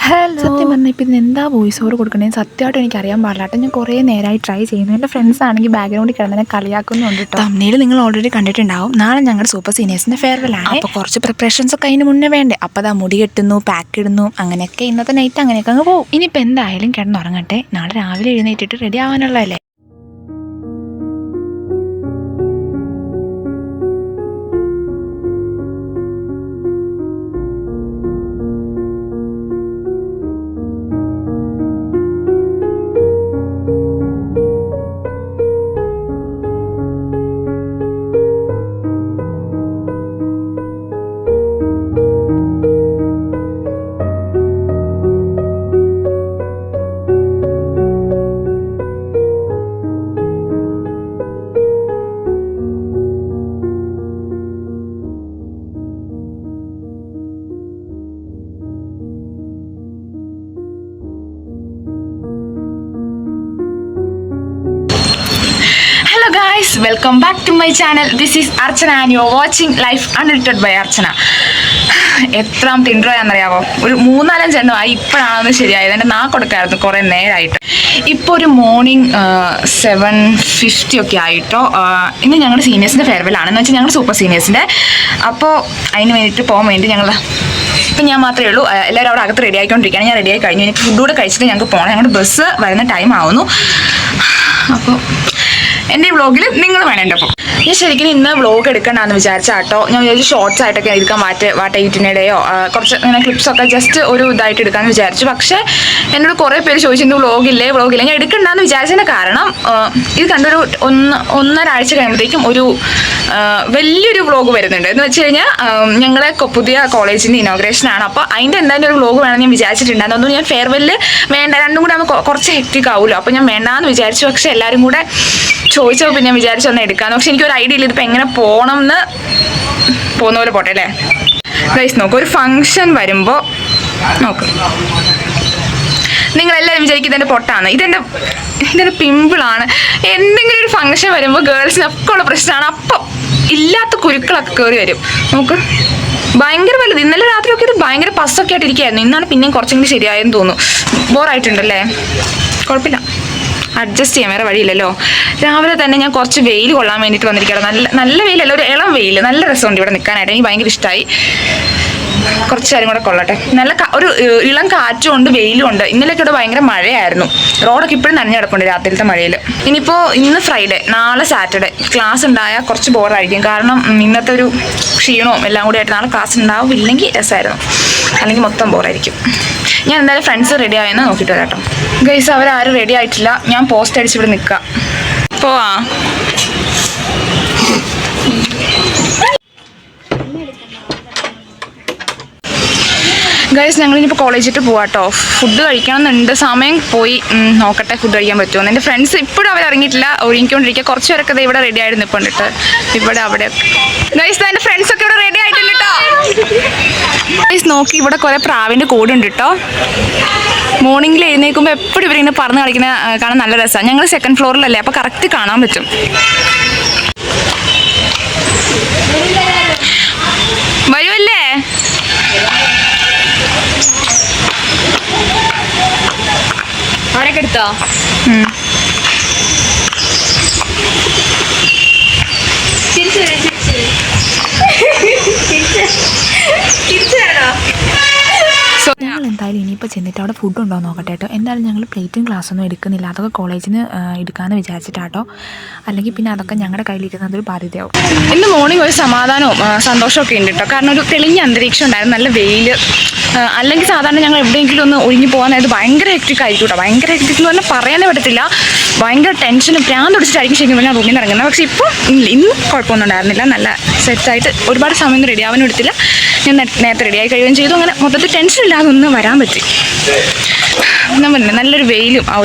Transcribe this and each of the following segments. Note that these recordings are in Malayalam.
ഹലോ. സത്യം പറഞ്ഞാൽ ഇപ്പം ഇതിന് എന്താ വോയിസ് ഓവർ കൊടുക്കണേന്ന് സത്യമായിട്ട് എനിക്കറിയാൻ പാടില്ലാട്ടോ. ഞാൻ കുറേ നേരമായി ട്രൈ ചെയ്യുന്നു. എൻ്റെ ഫ്രണ്ട്സ് ആണെങ്കിൽ ബാക്ക്ഗ്രൗണ്ടിൽ കിടന്നെ കളിയാക്കുന്നുണ്ട് കേട്ടോ. തമിഴിൽ നിങ്ങൾ ഓൾറെഡി കണ്ടിട്ടുണ്ടാവും. നാളെ ഞങ്ങളുടെ സൂപ്പർ സീനിയേഴ്സിൻ്റെ ഫെയർവെല്ലാണ്. അപ്പോൾ കുറച്ച് പ്രിപ്പറേഷൻസ് ഒക്കെ അതിന് മുന്നേ വേണ്ടേ. അപ്പോൾ അതാ മുടി കെട്ടുന്നു, പാക്ക് ഇടുന്നു, അങ്ങനെയൊക്കെ ഇന്നത്തെ നൈറ്റ് അങ്ങനെയൊക്കെ അങ്ങ് പോകും. ഇനിയിപ്പോൾ എന്തായാലും കിടന്നുറങ്ങട്ടെ. നാളെ രാവിലെ എഴുന്നേറ്റിട്ട് ready ആവാനുള്ളതല്ലേ. Hello guys, welcome back to my channel. This is Archana and you are watching Life Unedited by Archana. എത്രാമത്തെ ഇൻട്രോ ആണെന്നറിയാമോ? ഒരു 3-4 എണ്ണമായി. ഇപ്പോഴാണെന്ന് ശരിയായത്. എൻ്റെ നാക്കൊടുക്കായിരുന്നു കുറേ നേരമായിട്ട്. ഇപ്പോൾ ഒരു മോർണിംഗ് 7:50 ഒക്കെ ആയിട്ടോ. ഇന്ന് ഞങ്ങളുടെ സീനിയേഴ്സിൻ്റെ ഫെയർവെല്ലാണ്. എന്ന് വെച്ചാൽ ഞങ്ങളുടെ സൂപ്പർ സീനിയേഴ്സിൻ്റെ. അപ്പോൾ അതിന് വേണ്ടിയിട്ട് പോകാൻ വേണ്ടി ഞങ്ങൾ ഇപ്പം ഞാൻ മാത്രമേ ഉള്ളൂ. എല്ലാവരും അവിടെ അകത്ത് റെഡി ആയിക്കൊണ്ടിരിക്കുകയാണ്. ഞാൻ റെഡി ആയി കഴിഞ്ഞു. എനിക്ക് ഫുഡ് കൂടെ കഴിച്ചിട്ട് ഞങ്ങൾക്ക് പോകണം. ഞങ്ങളുടെ ബസ് വരുന്ന ടൈം ആവുന്നു. അപ്പോൾ എൻ്റെ ഈ വ്ളോഗിൽ നിങ്ങൾ വേണം എൻ്റെ ഒപ്പം. ഞാൻ ശരിക്കും ഇന്ന് വ്ളോഗ് എടുക്കണ്ടെന്ന് വിചാരിച്ചാട്ടോ. ഞാൻ വിചാരിച്ചു ഷോർട്സ് ആയിട്ടൊക്കെ എടുക്കാൻ വാട്ട ഈറ്റിനിടെയോ കുറച്ച് ഇങ്ങനെ ക്ലിപ്സൊക്കെ ജസ്റ്റ് ഒരു ഇതായിട്ട് എടുക്കാമെന്ന് വിചാരിച്ചു. പക്ഷേ എന്നോട് കുറേ പേര് ചോദിച്ചിട്ടുണ്ട് വ്ളോഗില്ലേ. ഞാൻ എടുക്കണ്ടെന്ന് വിചാരിച്ചതിൻ്റെ കാരണം ഇത് കണ്ടൊരു 1.5 ആഴ്ച കഴിയുമ്പോഴത്തേക്കും ഒരു വലിയൊരു വ്ളോഗ് വരുന്നുണ്ട്. എന്ന് വെച്ച് കഴിഞ്ഞാൽ ഞങ്ങളെ പുതിയ കോളേജിൻ്റെ ഇനോഗ്രേഷനാണ്. അപ്പോൾ അതിൻ്റെ എന്തായാലും ഒരു വ്ളോഗ് വേണമെന്ന് ഞാൻ വിചാരിച്ചിട്ടുണ്ടായിരുന്നു. അതൊന്നും ഞാൻ ഫെയർവെല്ലിൽ വേണ്ട, രണ്ടും കൂടെ ആകുമ്പോൾ കുറച്ച് ഹെക്റ്റിക് ആവുമല്ലോ. അപ്പോൾ ഞാൻ വേണ്ടാന്ന് വിചാരിച്ചു. പക്ഷേ എല്ലാവരും കൂടെ ചോദിച്ചപ്പോൾ പിന്നെ വിചാരിച്ചു ഒന്ന് എടുക്കാമെന്ന്. പക്ഷെ എനിക്കൊരു ഐഡിയ ഇല്ല ഇതിപ്പോൾ എങ്ങനെ പോകണം എന്ന്. പോകുന്ന പോലെ പോട്ടെ അല്ലേ ഗൈസ്. നോക്കും, ഒരു ഫംഗ്ഷൻ വരുമ്പോൾ നോക്കും നിങ്ങളെല്ലാവരും വിചാരിക്കും ഇതെൻ്റെ പൊട്ടാണ്, ഇതെൻ്റെ പിമ്പിളാണ്. എന്തെങ്കിലും ഒരു ഫംഗ്ഷൻ വരുമ്പോൾ ഗേൾസിനൊക്കെ ഉള്ള പ്രശ്നമാണ്. അപ്പം ഇല്ലാത്ത കുരുക്കളൊക്കെ കയറി വരും. നമുക്ക് ഭയങ്കര വലുത്. ഇന്നലെ രാത്രിയൊക്കെ ഇത് ഭയങ്കര പസ്സൊക്കെ ആയിട്ട് ഇരിക്കുകയായിരുന്നു. ഇന്നാണ് പിന്നെയും കുറച്ചെങ്കിലും ശരിയായെന്ന് തോന്നുന്നു. ബോറായിട്ടുണ്ടല്ലേ? കുഴപ്പമില്ല, അഡ്ജസ്റ്റ് ചെയ്യാൻ, വേറെ വഴിയില്ലല്ലോ. രാവിലെ തന്നെ ഞാൻ കുറച്ച് വെയിൽ കൊള്ളാൻ വേണ്ടിയിട്ട് വന്നിരിക്കുകയാണ്. നല്ല വെയിലല്ല, ഒരു ഇളം വെയിൽ. നല്ല രസമുണ്ട് ഇവിടെ നിൽക്കാനായിട്ട്. എനിക്ക് ഭയങ്കര ഇഷ്ടമായി. കുറച്ച് നേരം കൂടെ കൊള്ളട്ടെ. നല്ല ഒരു ഇളം കാറ്റും ഉണ്ട്, വെയിലും ഉണ്ട്. ഇന്നലെയൊക്കെ ഇവിടെ ഭയങ്കര മഴയായിരുന്നു. റോഡൊക്കെ ഇപ്പോഴും നനഞ്ഞു കിടപ്പുണ്ട് രാത്രിയിലത്തെ മഴയിൽ. ഇനിയിപ്പോൾ ഇന്ന് ഫ്രൈഡേ, നാളെ സാറ്റർഡേ ക്ലാസ് ഉണ്ടായാൽ കുറച്ച് ബോറായിരിക്കും. കാരണം ഇന്നത്തെ ഒരു ക്ഷീണവും എല്ലാം കൂടി ആയിട്ട് നാളെ ക്ലാസ് ഉണ്ടാവില്ലെങ്കിൽ രസമായിരുന്നു, അല്ലെങ്കിൽ മൊത്തം ബോറായിരിക്കും. ഞാൻ എന്തായാലും ഫ്രണ്ട്സ് റെഡി ആയെന്ന് നോക്കിയിട്ട് വരാം കേട്ടോ. ഗൈസ്, അവരാരും റെഡി ആയിട്ടില്ല. ഞാൻ പോസ്റ്റ് അടിച്ച് ഇവിടെ നിൽക്കാം. പോവാ ഗൈസ്, ഞങ്ങളിനിപ്പോൾ കോളേജിട്ട് പോവാട്ടോ. ഫുഡ് കഴിക്കണമെന്നുണ്ട്. സമയം പോയി, നോക്കട്ടെ ഫുഡ് കഴിക്കാൻ പറ്റുമോ. എൻ്റെ ഫ്രണ്ട്സ് ഇപ്പോഴും അവർ ഇറങ്ങിയിട്ടില്ല, ഒരുങ്ങിക്കൊണ്ടിരിക്കുക. കുറച്ച് പേരൊക്കെ ഇവിടെ റെഡി ആയിട്ട് നിൽപ്പുണ്ടിട്ട്. ഇവിടെ അവിടെ ഗൈസ് എൻ്റെ ഫ്രണ്ട്സൊക്കെ ഇവിടെ റെഡി ആയിട്ടുണ്ട് കേട്ടോ. ഗൈസ് നോക്കി, ഇവിടെ കുറേ പ്രാവിൻ്റെ കൂടുണ്ട് കേട്ടോ. മോർണിംഗിൽ എഴുന്നേൽക്കുമ്പോൾ എപ്പോഴും ഇവരിങ്ങനെ പറന്ന് കളിക്കുന്ന കാണാൻ നല്ല രസമാണ്. ഞങ്ങൾ 2nd ഫ്ലോറിലല്ലേ, അപ്പോൾ കറക്റ്റ് കാണാൻ പറ്റും. വരുമല്ലേ? അവരൊക്കെ എടുത്തോ? ഞങ്ങൾ എന്തായാലും ഇനിയിപ്പോൾ ചെന്നിട്ട് അവിടെ ഫുഡ് ഉണ്ടോ നോക്കട്ടെ കേട്ടോ. എന്തായാലും ഞങ്ങൾ പ്ലേറ്റും ഗ്ലാസ്സൊന്നും എടുക്കുന്നില്ല. അതൊക്കെ കോളേജിന് എടുക്കാമെന്ന് വിചാരിച്ചിട്ടാട്ടോ. അല്ലെങ്കിൽ പിന്നെ അതൊക്കെ ഞങ്ങളുടെ കയ്യിലിരുന്നത് ഒരു ബാധ്യതയാവും. ഇന്ന് മോർണിംഗ് ഒരു സമാധാനവും സന്തോഷമൊക്കെ ഉണ്ട് കേട്ടോ. കാരണം ഒരു തെളിഞ്ഞ അന്തരീക്ഷം ഉണ്ടായിരുന്നു, നല്ല വെയിൽ. അല്ലെങ്കിൽ സാധാരണ ഞങ്ങൾ എവിടെയെങ്കിലും ഒന്ന് ഒഴിഞ്ഞു പോകാനായത് ഭയങ്കര ഹെക്റ്റിക് ആയിരിക്കും കേട്ടോ. ഭയങ്കര ഹെക്റ്റിക് എന്ന് പറഞ്ഞാൽ പറയാനേ പറ്റത്തില്ല. ഭയങ്കര ടെൻഷനും പ്രാന്ത് പിടിച്ചിട്ടായിരിക്കും ശരിക്കും ഞാൻ റൂമിൽ നിന്ന് ഇറങ്ങുന്നത്. പക്ഷേ ഇപ്പോൾ ഇന്ന് കുഴപ്പമൊന്നും ഉണ്ടായിരുന്നില്ല. നല്ല സെറ്റായിട്ട് ഒരുപാട് സമയം റെഡി ആവാനും എടുത്തില്ല. ഞാൻ നേരത്തെ റെഡിയായി കഴിയുകയും ചെയ്തു. അങ്ങനെ മൊത്തത്തിൽ ടെൻഷൻ ഇല്ലാതെ ഒന്ന് വരാൻ പറ്റി. ഞാൻ പറഞ്ഞില്ല, നല്ലൊരു വെയിലും ആ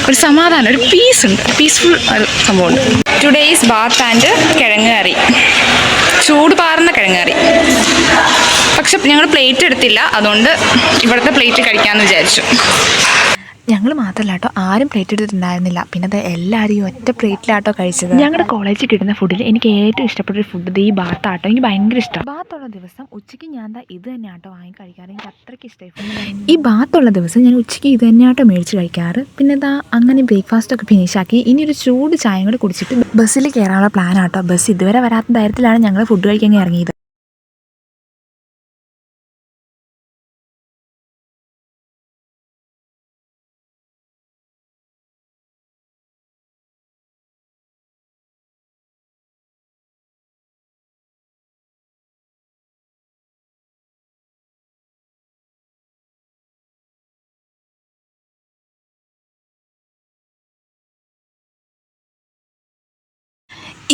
ഒരു സമാധാനം, ഒരു പീസ് ഉണ്ട്, പീസ്ഫുൾ ഒരു സംഭവമുണ്ട്. ടുഡേയ്സ് ബാത്ത് ആൻഡ് കിഴങ്ങ് കറി, ചൂട് പാറുന്ന കിഴങ്ങ് കറി. പക്ഷെ ഞങ്ങൾ പ്ലേറ്റ് എടുത്തില്ല, അതുകൊണ്ട് ഇവിടുത്തെ പ്ലേറ്റ് കഴിക്കാമെന്ന് വിചാരിച്ചു. ഞങ്ങൾ മാത്രമല്ല കേട്ടോ, ആരും പ്ലേറ്റ് എടുത്തിട്ടുണ്ടായിരുന്നില്ല. പിന്നെ അത് എല്ലാവരും ഒറ്റ പ്ലേറ്റിലാട്ടോ കഴിച്ചത്. ഞങ്ങളുടെ കോളേജിൽ കിട്ടുന്ന ഫുഡിൽ എനിക്ക് ഏറ്റവും ഇഷ്ടപ്പെട്ടൊരു ഫുഡ് ഈ ബാത്താട്ടോ. എനിക്ക് ഭയങ്കര ഇഷ്ടം. ബാത്തുള്ള ദിവസം ഉച്ചയ്ക്ക് ഞാൻ ഇത് തന്നെ ആട്ടോ വാങ്ങി കഴിക്കാറ്. എനിക്ക് അത്രയ്ക്ക് ഇഷ്ടമായി. ഈ ബാത്തുള്ള ദിവസം ഞാൻ ഉച്ചയ്ക്ക് ഇത് തന്നെ ആട്ടോ മേടിച്ച് കഴിക്കാറ്. പിന്നെ അങ്ങനെ ബ്രേക്ക്ഫാസ്റ്റൊക്കെ ഫിനിഷാക്കി ഇനി ഒരു ചൂട് ചായയും കൂടി കുടിച്ചിട്ട് ബസ്സിൽ കയറാനുള്ള പ്ലാൻ ആട്ടോ. ബസ് ഇതുവരെ വരാത്ത ധൈര്യത്തിലാണ് ഞങ്ങൾ ഫുഡ് കഴിക്കാൻ ഇറങ്ങിയത്.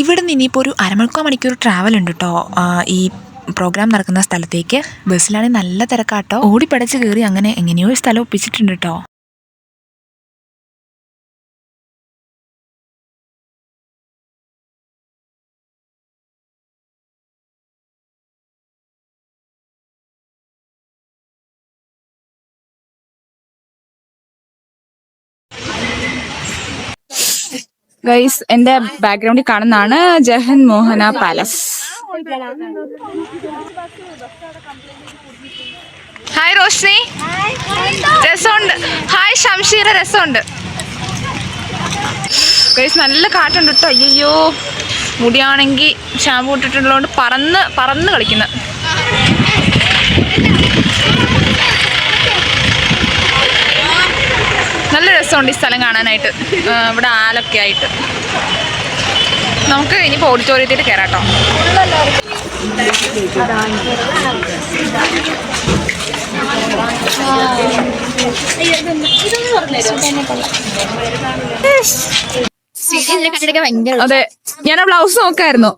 ഇവിടെ നിന്ന് ഇനിയിപ്പോൾ ഒരു അരമണിക്കൂർ ട്രാവൽ ഉണ്ട് കേട്ടോ ഈ പ്രോഗ്രാം നടക്കുന്ന സ്ഥലത്തേക്ക്. ബസ്സിലാണെങ്കിൽ നല്ല തിരക്കാട്ടോ. ഓടിപ്പടച്ച് കയറി അങ്ങനെ എങ്ങനെയോ സ്ഥലം ഒപ്പിച്ചിട്ടുണ്ട് കേട്ടോ. ഗൈസ്, എന്റെ ബാക്ക്ഗ്രൗണ്ടിൽ കാണുന്നതാണ് ജഹൻ മോഹന പാലസ്. ഹായ് റോഷ്നി, രസമുണ്ട്. ഹായ് ഷംഷീര, രസമുണ്ട്. ഗൈസ് നല്ല കാറ്റുണ്ട് കേട്ടോ. അയ്യോ, മുടിയാണെങ്കിൽ ഷാമ്പു ഇട്ടിട്ടുള്ളതുകൊണ്ട് പറന്ന് കളിക്കുന്നു. നല്ല രസമുണ്ട് ഈ സ്ഥലം കാണാനായിട്ട്. ഇവിടെ ആലൊക്കെ ആയിട്ട്. നമുക്ക് ഇനിയിപ്പോൾ ഓഡിറ്റോറിയത്തിൽ കയറാട്ടോ. അതെ, ഞാൻ ബ്ലൗസ് നോക്കായിരുന്നു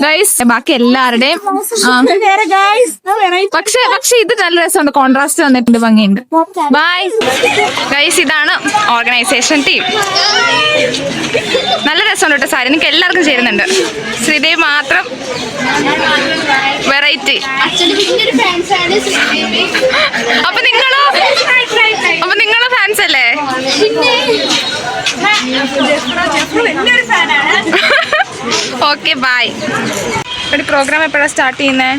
ഗൈസ്. ബാക്കി എല്ലാവരുടെയും പക്ഷെ ഇത് നല്ല രസമുണ്ട്. കോൺട്രാസ്റ്റ് വന്നിട്ടുണ്ട്, ഭംഗിയുണ്ട്. ബൈ ഗൈസ്, ഇതാണ് ഓർഗനൈസേഷൻ ടീം. നല്ല രസമുണ്ട് കേട്ടോ. സാരി എനിക്ക് എല്ലാവർക്കും ചേരുന്നുണ്ട്. ശ്രീദേവി മാത്രം വെറൈറ്റി. അപ്പൊ നിങ്ങള് ഫാൻസ് അല്ലേ? Okay bye. ഒരു പ്രോഗ്രാം എപ്പോഴാണ് സ്റ്റാർട്ട് ചെയ്യുന്നത്?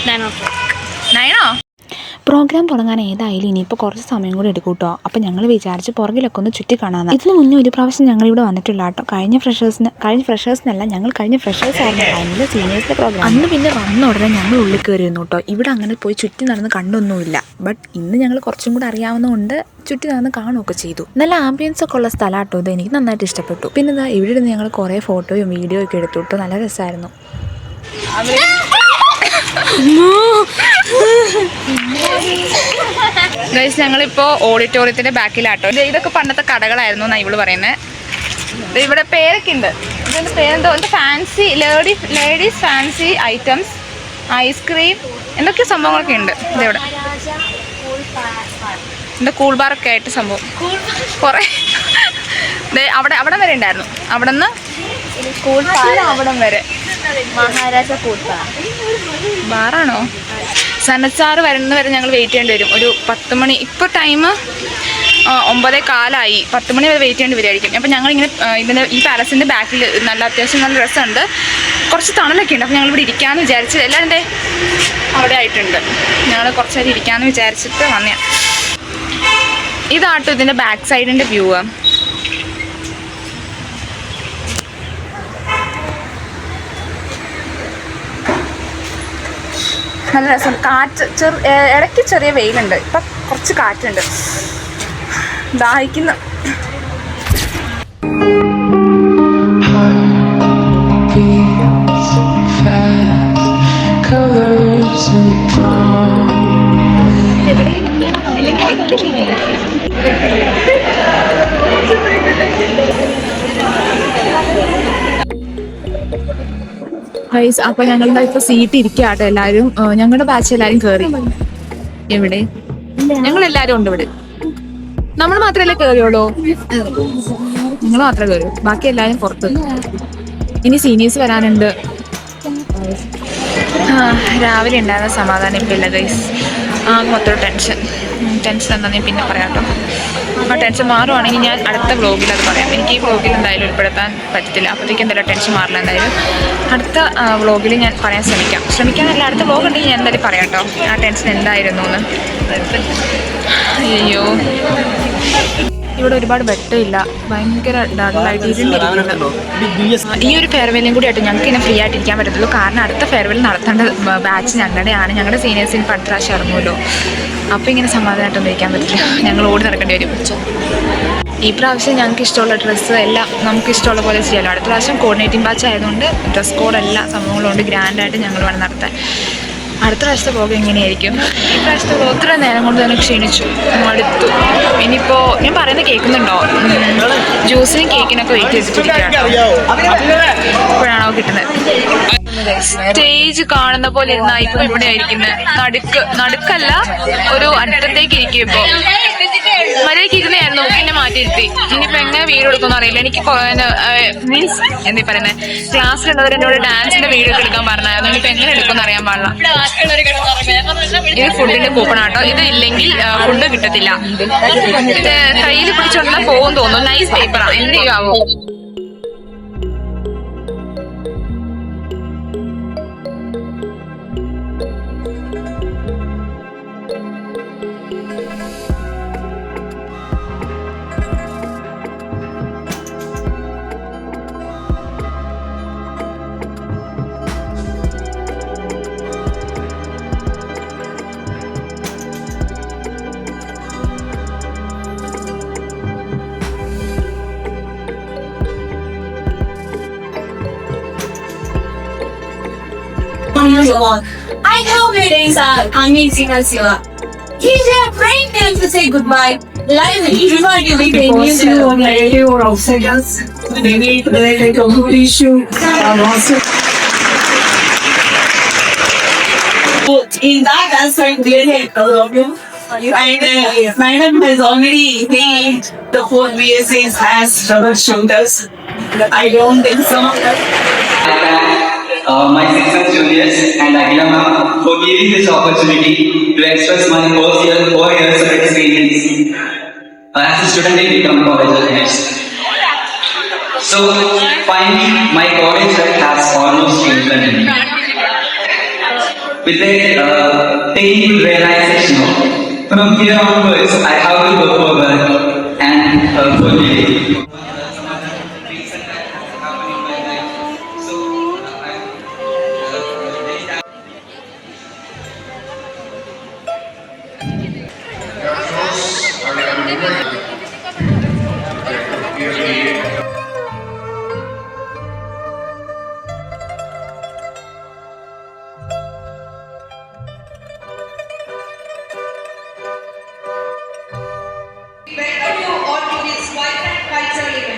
9 പ്രോഗ്രാം തുടങ്ങാൻ ഏതായാലും ഇനിയിപ്പോൾ കുറച്ച് സമയം കൂടി എടുക്കും കേട്ടോ. അപ്പോൾ ഞങ്ങൾ വിചാരിച്ച് പുറകിലൊക്കെ ഒന്ന് ചുറ്റി കാണാമെന്ന്. ഇതിന് മുന്നേ ഒരു പ്രാവശ്യം ഞങ്ങളിവിടെ വന്നിട്ടില്ല കേട്ടോ. കഴിഞ്ഞ ഫ്രഷേഴ്സിനല്ല, ഞങ്ങൾ കഴിഞ്ഞ ഫ്രഷേഴ്സ് ആയിരുന്നു ടൈമിൽ സീനിയേഴ്സിൻ്റെ പ്രോഗ്രാം. അന്ന് പിന്നെ വന്ന ഉടനെ ഞങ്ങൾ ഉള്ളിൽ കയറിയിരുന്നു കേട്ടോ. ഇവിടെ അങ്ങനെ പോയി ചുറ്റി നടന്ന് കണ്ടൊന്നുമില്ല. ബട്ട് ഇന്ന് ഞങ്ങൾ കുറച്ചും കൂടി അറിയാവുന്നതുകൊണ്ട് ചുറ്റി നടന്ന് കാണുകയൊക്കെ ചെയ്തു. നല്ല ആംബിയൻസ് ഒക്കെ ഉള്ള സ്ഥലം കേട്ടോ ഇത്. എനിക്ക് നന്നായിട്ട് ഇഷ്ടപ്പെട്ടു. പിന്നെ ഇവിടെ നിന്ന് ഞങ്ങൾ കുറേ ഫോട്ടോയും വീഡിയോ ഒക്കെ എടുത്തു കേട്ടോ. നല്ല രസമായിരുന്നു. ഗൈസ്, ഞങ്ങളിപ്പോൾ ഓഡിറ്റോറിയത്തിന്റെ ബാക്കിലാട്ടോ. ഇതൊക്കെ പണ്ടത്തെ കടകളായിരുന്നു എന്നാണ് ഇവള് പറയുന്നത്. ഇവിടെ പേരൊക്കെ ഉണ്ട്. ഇതിന്റെ പേരെന്തോ fancy ladies fancy items, ice cream, എന്തൊക്കെ സംഭവങ്ങളൊക്കെ ഉണ്ട്. ഇതിവിടെ എന്താ കൂൾ ബാറൊക്കെ ആയിട്ട് സംഭവം കുറെ. അവിടെ വരെ ഉണ്ടായിരുന്നു. അവിടെ നിന്ന് അവിടം വരെ മഹാരാജ കൂൾ ബാറാണോ? സനച്ചാറ് വരുന്ന വരെ ഞങ്ങൾ വെയിറ്റ് ചെയ്യേണ്ടി വരും. ഒരു 10 മണി. ഇപ്പോൾ ടൈം 9:15. 10 മണി വരെ വെയിറ്റ് ചെയ്യേണ്ടി വരുമായിരിക്കും. അപ്പം ഞങ്ങളിങ്ങനെ ഈ പാലസിൻ്റെ ബാക്കിൽ അത്യാവശ്യം നല്ല രസമുണ്ട്. കുറച്ച് തണലൊക്കെ ഉണ്ട്. അപ്പോൾ ഞങ്ങളിവിടെ ഇരിക്കാമെന്ന് വിചാരിച്ച് എല്ലാവരുടെ അവിടെ ആയിട്ടുണ്ട്. ഞങ്ങൾ കുറച്ച് നേരം ഇരിക്കാമെന്ന് വിചാരിച്ചിട്ട് വന്നേ. ഇതാട്ടോ ഇതിൻ്റെ ബാക്ക് സൈഡിൻ്റെ വ്യൂ. നല്ല രസം. കാറ്റ് ഇടയ്ക്ക് ചെറിയ വെയിലുണ്ട്. ഇപ്പം കുറച്ച് കാറ്റുണ്ട്. ദാഹിക്കുന്നു. അപ്പൊ ഞങ്ങളുടെ ഇപ്പൊ സീറ്റ് ഇരിക്കാട്ടോ. എല്ലാരും ഞങ്ങളുടെ ബാച്ച് എല്ലാരും കേറി. എവിടെ? ഞങ്ങളെല്ലാരും ഉണ്ട് ഇവിടെ. നമ്മൾ മാത്രമല്ലേ കേറിയോളൂ? നിങ്ങൾ മാത്രമേ കേറിയോ? ബാക്കി എല്ലാരും പുറത്ത്. ഇനി സീനിയേഴ്സ് വരാനുണ്ട്. രാവിലെ ഉണ്ടായിരുന്ന സമാധാനം ഇപ്പം ഇല്ല ഗൈസ്. മൊത്തം ടെൻഷൻ എന്താണെന്ന് ഞാൻ പിന്നെ പറയാം കേട്ടോ. ആ ടെൻഷൻ മാറുവാണെങ്കിൽ ഞാൻ അടുത്ത വ്ളോഗിൽ അത് പറയാം. എനിക്ക് ഈ വ്ളോഗിൽ എന്തായാലും ഉൾപ്പെടുത്താൻ പറ്റത്തില്ല, അപ്പോഴത്തേക്കും എന്തായാലും ടെൻഷൻ മാറില്ല. എന്തായാലും അടുത്ത വ്ളോഗിൽ ഞാൻ പറയാൻ ശ്രമിക്കാനല്ല, അടുത്ത വ്ളോഗ് ഉണ്ടെങ്കിൽ ഞാൻ എന്തായാലും പറയാം കേട്ടോ ആ ടെൻഷൻ എന്തായിരുന്നു എന്ന്. അയ്യോ, ഇവിടെ ഒരുപാട് വെട്ടമില്ല, ഭയങ്കര ഡള്ളായിട്ട് ഇരുണ്ടിരിക്കുന്നു. ഈ ഒരു ഫെയർവെല്ലും കൂടി ആയിട്ട് ഞങ്ങൾക്ക് ഇങ്ങനെ ഫ്രീ ആയിട്ട് ഇരിക്കാൻ പറ്റത്തുള്ളൂ. കാരണം അടുത്ത ഫെയർവെൽ നടത്തേണ്ട ബാച്ച് ഞങ്ങളുടെയാണ്. ഞങ്ങളുടെ സീനിയേഴ്സിന് അടുത്ത പ്രാവശ്യം ഇറങ്ങുമല്ലോ. അപ്പോൾ ഇങ്ങനെ സമാധാനമായിട്ടൊന്നും ഇരിക്കാൻ പറ്റില്ല, ഞങ്ങൾ ഓടി നടക്കേണ്ടി വരും. ഈ പ്രാവശ്യം ഞങ്ങൾക്ക് ഇഷ്ടമുള്ള ഡ്രസ്സ് എല്ലാം നമുക്ക് ഇഷ്ടമുള്ള പോലെ ചെയ്യാമല്ലോ. അടുത്ത പ്രാവശ്യം കോർഡിനേറ്റിംഗ് ബാച്ച് ആയതുകൊണ്ട് ഡ്രസ് കോഡ് എല്ലാ സംഭവങ്ങളും കൊണ്ട് ഗ്രാൻഡായിട്ട് ഞങ്ങൾ വേണം നടത്താൻ. അടുത്ത പ്രാവശ്യത്തെ വ്ളോഗ് എങ്ങനെയായിരിക്കും? ഈ പ്രാവശ്യത്തെ വ്ളോഗ് ഇത്ര നേരം കൊണ്ട് തന്നെ ക്ഷീണിച്ചു, മടുത്തു. ഇനിയിപ്പോൾ ഞാൻ പറയുന്നത് കേൾക്കുന്നുണ്ടോ? ജ്യൂസിനും കേക്കിനൊക്കെ വെയിറ്റ് ചെയ്തിട്ടിരിക്കുകയാണ്. ഇപ്പോഴാണോ കിട്ടുന്നത്? സ്റ്റേജ് കാണുന്ന പോലെ ഇരുന്ന ഇപ്പം ഇവിടെ ആയിരിക്കുന്നത്. നടുക്കല്ല, ഒരു അറ്റത്തേക്ക് ഇരിക്കും. ഇപ്പോൾ മര്യാദയ്ക്ക് ഇരുന്നായിരുന്നു, പിന്നെ മാറ്റിയിരുത്തി. ഇനിയിപ്പോൾ എങ്ങനെ വീഡിയോ എടുക്കുമെന്ന് അറിയില്ല. എനിക്ക് മീൻസ് എന്താ പറയുന്നത്, ക്ലാസ്സിലുള്ളവർ എന്നോട് ഡാൻസിന്റെ വീഡിയോ ഒക്കെ എടുക്കാൻ പറഞ്ഞായിരുന്നു. ഇനിയിപ്പോൾ എങ്ങനെ എടുക്കുമെന്ന് അറിയാൻ പാടില്ല. ഇത് ഫുഡിന്റെ കൂപ്പണാട്ടോ. ഇത് ഇല്ലെങ്കിൽ ഫുഡ് കിട്ടത്തില്ല. ഇത് കയ്യിൽ പിടിച്ചോണ്ടാ പോകും തോന്നുന്നു. നൈസ് പേപ്പറാ, എന്ത് ചെയ്യാവോ? I know my days are amazing as you are. He's a great time to say goodbye. Live everybody with a new in that answering really all of you. And Madam has already made the whole BSA's has rubber shoulders. I don't think so. My 6th juniors and Akhila ma'am for giving this opportunity to express my 4 years of experience as a student in Vikram College of Health. So finally, my college life has almost changed me. With a painful realization of from here onwards, I have to go forward and for living. Welcome you all to this vibrant cultural event.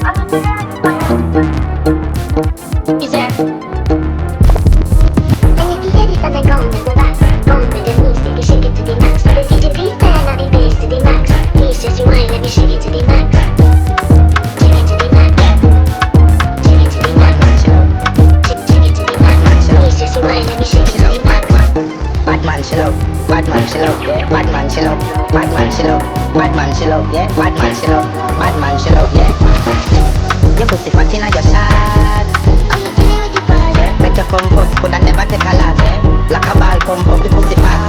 Is there? And if you hear this, then I go on the back. Go on with the music, you shake it to the max. The DJ please turn up the bass to the max. Please just rewind, let me shake it to the max. Shake it to the max. Shake it to the max. Shake it to the max. Please just rewind, let me shake it to the max. Bad man chill out, bad man chill out, yeah. Bad man chill out, bad man chill out, bad man chill out, yeah. Bad man chill out, bad man chill out, yeah. Your pussy fat inna your shot. Oh, you feeling with the bud? Make your pump up, coulda never take a lot, yeah. Like a ball pump up the pussy fat.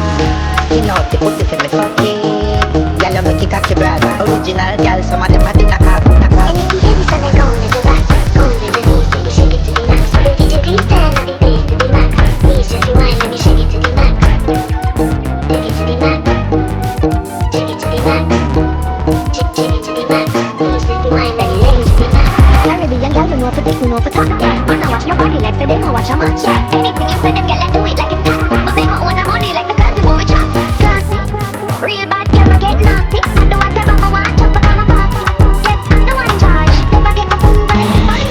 You know the pussy for me fucking. Girl you make it cocky brother. Original girl, some of them a dinner cock. And if you hear this, then I go on the back. Go on with the music, you shake it to the max. The DJ please turn up the bass to the max. Please just rewind, let me shake it to the max. Take it to the max. Take it to the max. Take it to the max. Please just rewind, let me to the max. Caribbean girl, you know for this, you know for talk. Wanna watch your body like say they know watch your match. Anything you say, them girl like do it like it's that. But they don't want the money like the girls who want chop. Classy, real bad girl, I get naughty. I do whatever I want, chop it on a party. Yes, I'm the one in charge. Never get my phone, but it's money.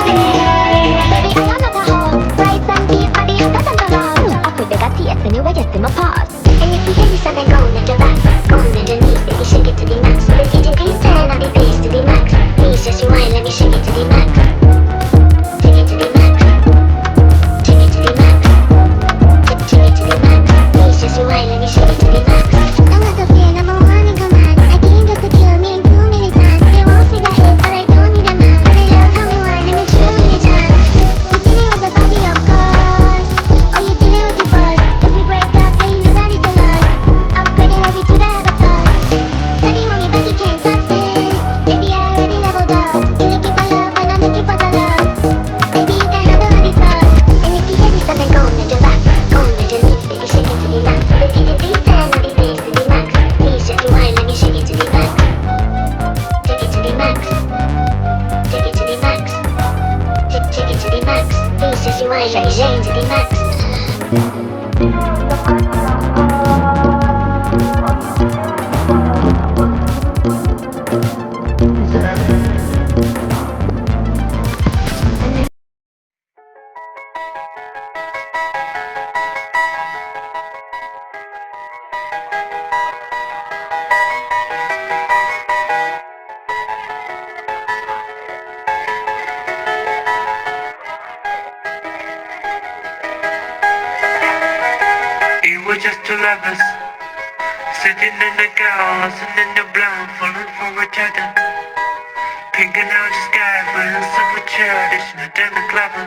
Baby, I am not a hoe. Rice and beef, but the other than the law. I could take a taste and you will get in my paws. And if you hear this, then go on the back. Go on with the music, you shake it to the max. The DJ please turn up the bass to the max. Please just rewind, let me shake it to the max. Take it to the max. Take it to the max. Take it to the max. Please just rewind, let me shake it to the max. I'm not a fan, I'm a warning command. I came just to kill me in 2 minutes man. They won't see the hate, but I don't need a man. But I love how you are, let me truly the chance. You dealing with the body, of course. Oh, you dealing with the buzz. If we break up, then you know that it's a loss. Upgrading every two that I have a thought. Steady on me, but you can't touch it. Baby, I already leveled up. You looking for love, and I'm looking for the love. Baby, you can handle all this stuff. And if you hear this, then go on with your back. Go on with your music, you shake it to the max. The DJ please turn up the bass to the max. Please just rewind, let me shake it to the max. Take it to the max. Take it to the max. Take it to the max. Please just rewind, let me shake it to the max. We were just two lovers, sitting in the car, listening to blonde, falling for each other. Picking out the sky, feeling so childish, not in the clever.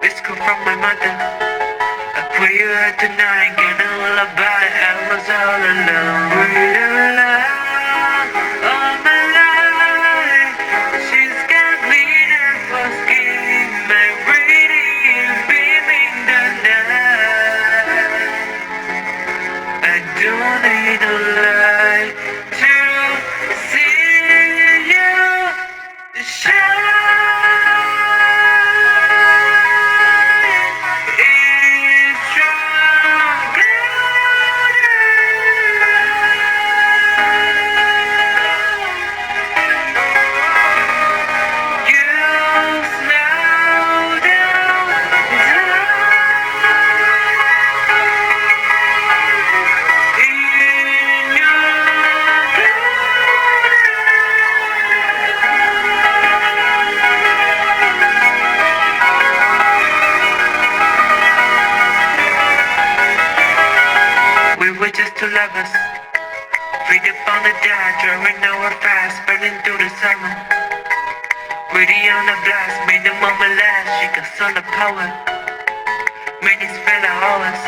This come from my mother. I pray you heard tonight, get a lullaby. I was all alone, breathing alive, all my life. She's got me there for skin, my radiant, beaming the night. I don't need a light to see you shine. It's stronger. You slow down in your We were just two lovers, freed up on the dime, drawing our fast, burning through the summer. Ready on the blast, made the moment last, she got solar power. Made this fella ours.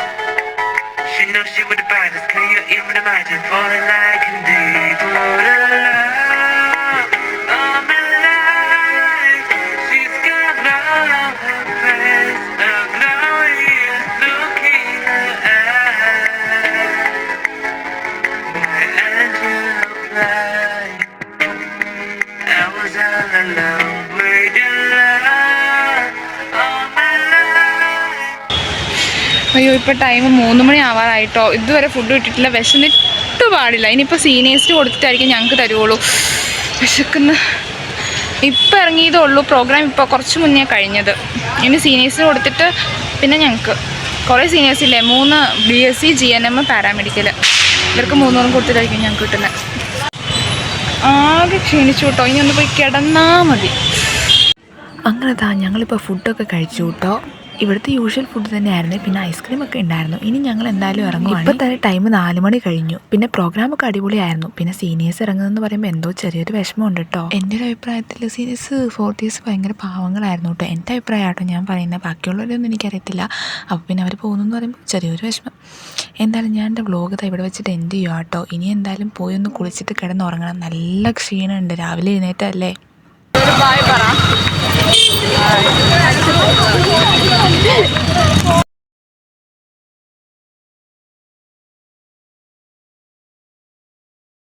She knew she was the brightest, can you even imagine falling like a deep water love? All my life, she's got love on her face, a glorious look in her eyes. My angel flight, I was all alone, waiting love all my life. അയ്യോ ഇപ്പോൾ ടൈം 3 മണി ആവാറായിട്ടോ, ഇതുവരെ ഫുഡ് കിട്ടിയിട്ടില്ല. വിശന്നിട്ട് പാടില്ല. ഇനിയിപ്പോൾ സീനിയേഴ്സിന് കൊടുത്തിട്ടായിരിക്കും ഞങ്ങൾക്ക് തരുവുള്ളൂ. വിശക്കുന്ന ഇപ്പം ഇറങ്ങിയതേ ഉള്ളൂ. പ്രോഗ്രാം ഇപ്പോൾ കുറച്ച് മുന്നേ കഴിഞ്ഞത്. ഇനി സീനിയേഴ്സിന് കൊടുത്തിട്ട് പിന്നെ ഞങ്ങൾക്ക് കുറേ സീനിയേഴ്സ് ഇല്ലേ, 3 BSc GNM പാരാമെഡിക്കൽ, ഇവർക്ക് 3 കൊടുത്തിട്ടായിരിക്കും ഞങ്ങൾക്ക് കിട്ടുന്നത്. ആകെ ക്ഷീണിച്ചു കേട്ടോ. ഇനി ഒന്ന് പോയി കിടന്നാൽ മതി. അങ്ങനെ ഞങ്ങളിപ്പോൾ ഫുഡൊക്കെ കഴിച്ചു കേട്ടോ. ഇവിടുത്തെ യൂഷ്വൽ ഫുഡ് തന്നെയായിരുന്നു. പിന്നെ ഐസ്ക്രീമൊക്കെ ഉണ്ടായിരുന്നു. ഇനി ഞങ്ങൾ എന്തായാലും ഇറങ്ങും. ഇപ്പോൾ തന്നെ ടൈം 4 മണി കഴിഞ്ഞു. പിന്നെ പ്രോഗ്രാമൊക്കെ അടിപൊളിയായിരുന്നു. പിന്നെ സീനിയേഴ്സ് ഇറങ്ങുന്നതെന്ന് പറയുമ്പോൾ എന്തോ ചെറിയൊരു വിഷമമുണ്ട് കേട്ടോ. എൻ്റെ ഒരു അഭിപ്രായത്തിൽ സീനിയേഴ്സ് 40s ഭയങ്കര പാവങ്ങളായിരുന്നു കേട്ടോ. എൻ്റെ അഭിപ്രായം കേട്ടോ ഞാൻ പറയുന്നത്. ബാക്കിയുള്ളവരൊന്നും എനിക്കറിയത്തില്ല. അപ്പോൾ പിന്നെ അവർ പോകുന്നതെന്ന് പറയുമ്പോൾ ചെറിയൊരു വിഷമം. എന്തായാലും ഞാൻ എൻ്റെ വ്ലോഗ് ഇവിടെ വെച്ചിട്ട് എൻഡ് ചെയ്യുക കേട്ടോ. ഇനി എന്തായാലും പോയി ഒന്ന് കുളിച്ചിട്ട് കിടന്നുറങ്ങണം. നല്ല ക്ഷീണമുണ്ട്. രാവിലെ എഴുന്നേറ്റല്ലേ. ബൈ പറ.